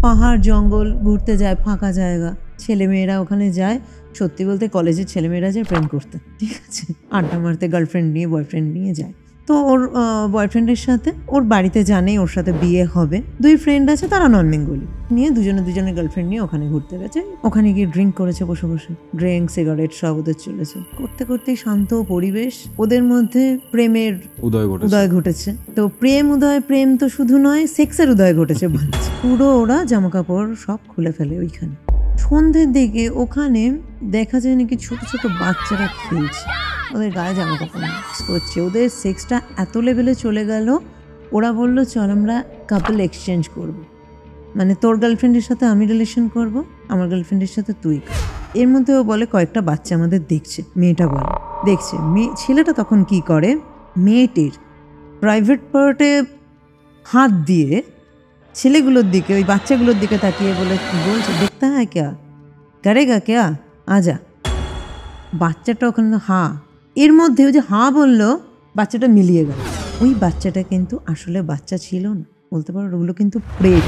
পাহাড় জঙ্গল ঘুরতে যায়, ফাঁকা জায়গা, ছেলেমেয়েরা ওখানে যায়। সত্যি বলতে কলেজের ছেলেমেয়েরা যায় প্রেম করতে, ঠিক আছে, আড্ডা মারতে, গার্লফ্রেন্ড নিয়ে বয়ফ্রেন্ড নিয়ে যায়। তো ওর বয়ফ্রেন্ডের সাথে ওর বাড়িতে জানেই ওর সাথে বিয়ে হবে। 2 ফ্রেন্ড আছে, তারা নন বেঙ্গলি, নিয়ে দুজনের গার্লফ্রেন্ড নিয়ে ওখানে ঘুরতে গেছে। ওখানে গিয়ে ড্রিঙ্ক করেছে, বসে বসে ড্রিঙ্ক সিগারেট সব ওদের চলেছে। করতে করতেই শান্ত পরিবেশ, ওদের মধ্যে প্রেমের উদয় ঘটেছে। তো প্রেম তো শুধু নয়, সেক্সের উদয় ঘটেছে বলছে। পুরো ওরা জামা কাপড় সব খুলে ফেলে ওইখানে। সন্ধ্যের দিকে ওখানে দেখা যায় নাকি ছোট ছোট বাচ্চারা খেলছে, ওদের গায়ে জামা কাপড় করছে। ওদের সেক্সটা এত লেভেলে চলে গেল, ওরা বললো চল আমরা কাপল এক্সচেঞ্জ করব, মানে তোর গার্লফ্রেন্ডের সাথে আমি রিলেশন করব, আমার গার্লফ্রেন্ডের সাথে তুই। এর মধ্যে ও বলে কয়েকটা বাচ্চা আমাদের দেখছে, মেয়েটা বলে দেখছে। ছেলেটা তখন কি করে, মেয়েটির প্রাইভেট পার্টে হাত দিয়ে ছেলেগুলোর দিকে, ওই বাচ্চাগুলোর দিকে তাকিয়ে বলছে দেখতা হ্যাঁ ক্যা করেগা ক্যা আজা। বাচ্চাটা ওখানে হাঁ, এর মধ্যে ওই যে হাঁ বললো, বাচ্চাটা মিলিয়ে গেল। ওই বাচ্চাটা কিন্তু আসলে বাচ্চা ছিল না, বলতে পারো ওগুলো কিন্তু প্রেত।